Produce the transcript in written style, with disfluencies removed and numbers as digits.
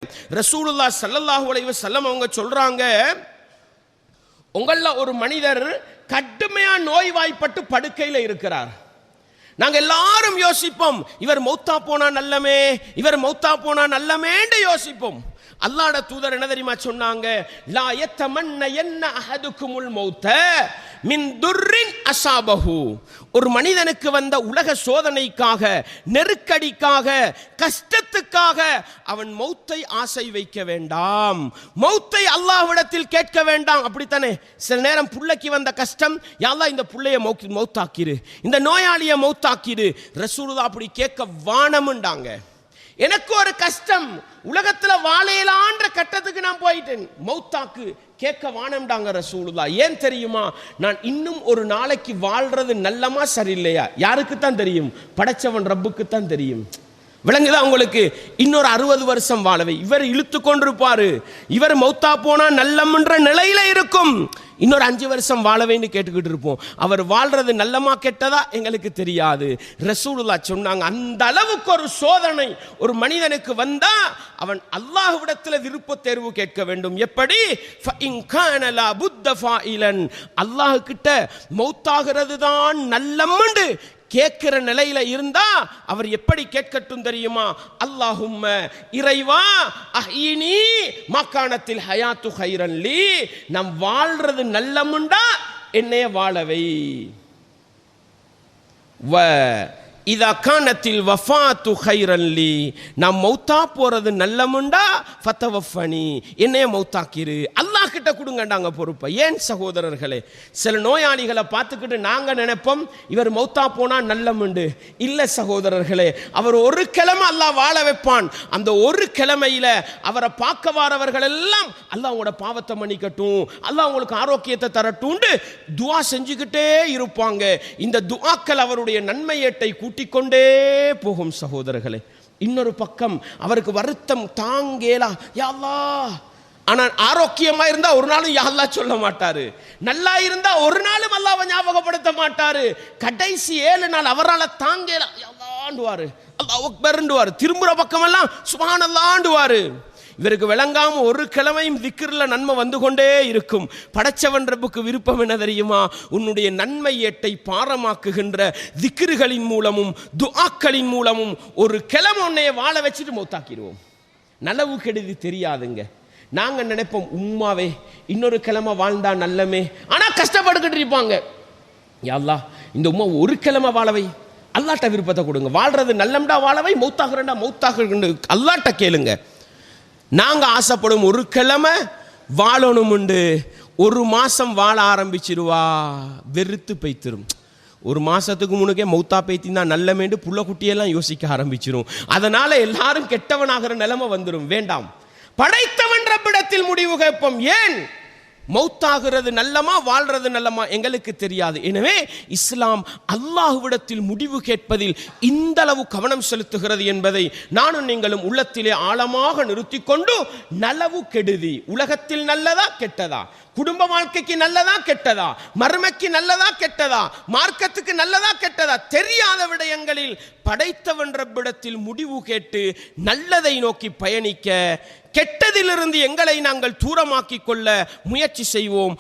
ரசூலுல்லாஹ் ஸல்லல்லாஹு அலைஹி வஸல்லம் அவங்க சொல்றாங்க, உங்கள ஒரு மனிதர் கடுமையா நோய்வாய்ப்பட்டு படுக்கையில் இருக்கிறார். நாங்க எல்லாரும் யோசிப்போம், இவர் மௌத்தா போனா நல்லமே, இவர் மௌத்தா போனா நல்லமேன்னு யோசிப்போம். அல்லாஹ்வுட தூதர் என்ன தெரியுமா சொன்னாங்க? லா யத்தமன்ன அஹதுகுமுல் மௌத மின் துர்ரின் அஸாபஹு. ஒரு மனிதனுக்கு வந்த உலக சோதனைக்காக, நெருக்கடிக்காக, கஷ்டத்துக்காக அவன் மௌத்தை ஆசை வைக்க வேண்டாம், மௌத்தை அல்லாஹ்விடத்தில் கேட்க வேண்டாம். அப்படித்தானே சில நேரம் புள்ளைக்கு வந்த கஷ்டம், யா அல்லாஹ் இந்த புள்ளைய மௌத்தாக்கிரு, இந்த நோயாளியை மௌத்தாக்கிரு. ரசூலுல்லாஹ் அப்படி கேட்க வானம்ண்டாங்க. எனக்கு ஒரு கஷ்டம், உலகத்துல வாழையலான்ற கட்டத்துக்கு நான் போயிட்டேன், மௌத்தாக்கு கேட்க வானம்டாங்க ரசூலுல்லாஹ். ஏன் தெரியுமா? நான் இன்னும் ஒரு நாளைக்கு வாழ்றது நல்லமா சரியில்லையா யாருக்கு தான் தெரியும்? படைச்சவன் ரப்புக்கு தான் தெரியும். விளங்குதா உங்களுக்கு? இன்னொரு 60 வருஷம் வாழவை இவர் இழுத்து கொண்டிருப்பாரு, இவர் மௌத்தா போனா நல்லம்ன்ற நிலையில இருக்கும். இன்னொரு 5 வருஷம் வாழவேன்னு கேட்டுக்கிட்டு இருப்போம். அவர் வாழ்றது நல்லமா கெட்டதா எங்களுக்கு தெரியாது. ரசூலுல்லாஹ் சொன்னாங்க, அந்த அளவுக்கு ஒரு சோதனை ஒரு மனிதனுக்கு வந்தா அவன் அல்லாஹ்விடத்தில் விருப்ப தேர்வு கேட்க வேண்டும். எப்படி? அல்லாஹ் கிட்ட மௌத்தாகிறது தான் நல்லம்னு கேட்கிற நிலையில இருந்தா அவர் எப்படி கேட்கட்டும் தெரியுமா? அல்லாஹும்ம இறைவா அஹ்யினி மக்கானத்தில் ஹயாத்து கைரன் லீ, நம் வாழ்றது நல்லமுண்டா என்னைய வாழவை, வ இதா கானத்தில் வஃபாத்து கைரன் லீ, நாம் மௌத்தா போறது நல்லமுண்டா ஃபதவஃபனி, என்னைய மௌத்தாக்கிரு. அல்லாஹ் கிட்ட கொடுங்கண்டாங்க பொறுப்பை. ஏன் சகோதரர்களே, சில நோயாளிகளை பார்த்துக்கிட்டு நாங்க நினைப்போம் இவர் மௌத்தா போனா நல்லமுண்டு. இல்ல சகோதரர்களே, அவர் ஒரு கிழமை அல்லாஹ் வாழ வைப்பான். அந்த ஒரு கிழமையில அவரை பார்க்க வரவர்கள் எல்லாம் அல்லாஹ் உங்களோட பாவத்தை மன்னிக்கட்டும், அல்லாஹ் உங்களுக்கு ஆரோக்கியத்தை தரட்டும் துஆ செஞ்சுக்கிட்டே இருப்பாங்க. இந்த துஆக்கள் அவருடைய நன்மையேட்டை கூட்டிக்கொண்டே போகும் சகோதரர்களே. இன்னொரு பக்கம் அவருக்கு வருத்தம் தாங்கேலா, யா அல்லாஹ், ஆனா ஆரோக்கியமா இருந்தா ஒரு நாளும் யா அல்லாஹ் சொல்ல மாட்டாரு, நல்லா இருந்தா ஒரு நாளும் அல்லாஹ்வை ஞாபகப்படுத்த மாட்டாரு. கடைசி 7 நாள் அவரால் தாங்கேலா, யா அல்லாஹ்ண்டுவாரு, அல்லாஹ் அக்பர்ண்டுவாரு, திரும்புற பக்கம் எல்லாம் சுப்ஹானல்லாஹ்ண்டுவாரு. இவருக்கு விளங்காம ஒரு கிழமையும் திக்ர்ல நன்மை வந்து கொண்டே இருக்கும். படைச்சவன் ரப்புக்கு விருப்பம் என்ன தெரியுமா? உன்னுடைய நன்மை ஏட்டை பாரமாக்குகின்ற திக்ருகளின் மூலமும் துஆக்களின் மூலமும் ஒரு கிழமை உன்னைய வாழ வச்சுட்டு மௌத்தாக்கிடுவோம். நலவு கெடுதி தெரியாதுங்க. நாங்க நினைப்போம் உம்மாவே இன்னொரு கிழமை வாழ்ந்தா நல்லமே, ஆனா கஷ்டப்பட்டுக்கிட்டு இருப்பாங்க. யா அல்லாஹ் இந்த உம்மா ஒரு கிழமை வாழவை, அல்லாட்ட விருப்பத்தை கொடுங்க, வாழ்றது நல்லம்டா வாழவை, மௌத்தாகிறண்டா மௌத்தாகிறண்டு அல்லாட்ட கேளுங்க. நாங்க ஆசைப்படும் ஒரு கிழமை வாழணுமுண்டு, ஒரு மாசம் வாழ ஆரம்பிச்சிருவா வெறுத்து பைத்திரும். ஒரு மாசத்துக்கு முன்னுக்கே மௌத்தா பைத்தின் தான் நல்லமேண்டு புள்ள குட்டியெல்லாம் யோசிக்க ஆரம்பிச்சிரும். அதனால எல்லாரும் கெட்டவனாகிற நிலைமை வந்துடும். வேண்டாம், படைத்தவன் ரப்பிடத்தில் முடிவு கேட்போம். ஏன்? மௌத்தாகிறது நல்லமா வாழ்றது நல்லமா எங்களுக்கு தெரியாது. எனவே இஸ்லாம் அல்லாஹ்விடத்தில் முடிவு கேட்பதில் இந்த அளவு கவனம் செலுத்துகிறது என்பதை நானும் நீங்களும் உள்ளத்திலே ஆழமாக நிறுத்திக் கொண்டு, நலவு கெடுதி உலகத்தில் நல்லதா கெட்டதா, குடும்ப வாழ்க்கைக்கு நல்லதா கெட்டதா, மர்மக்கு நல்லதா கெட்டதா, மார்க்கத்துக்கு நல்லதா கெட்டதா தெரியாத விடயங்களில் படைத்தவன் ரப்பிடத்தில் முடிவு கேட்டு நல்லதை நோக்கி பயணிக்க, கெட்டதிலிருந்து எங்களை நாங்கள் தூரமாக்கிக் கொள்ள முயற்சி செய்வோம்.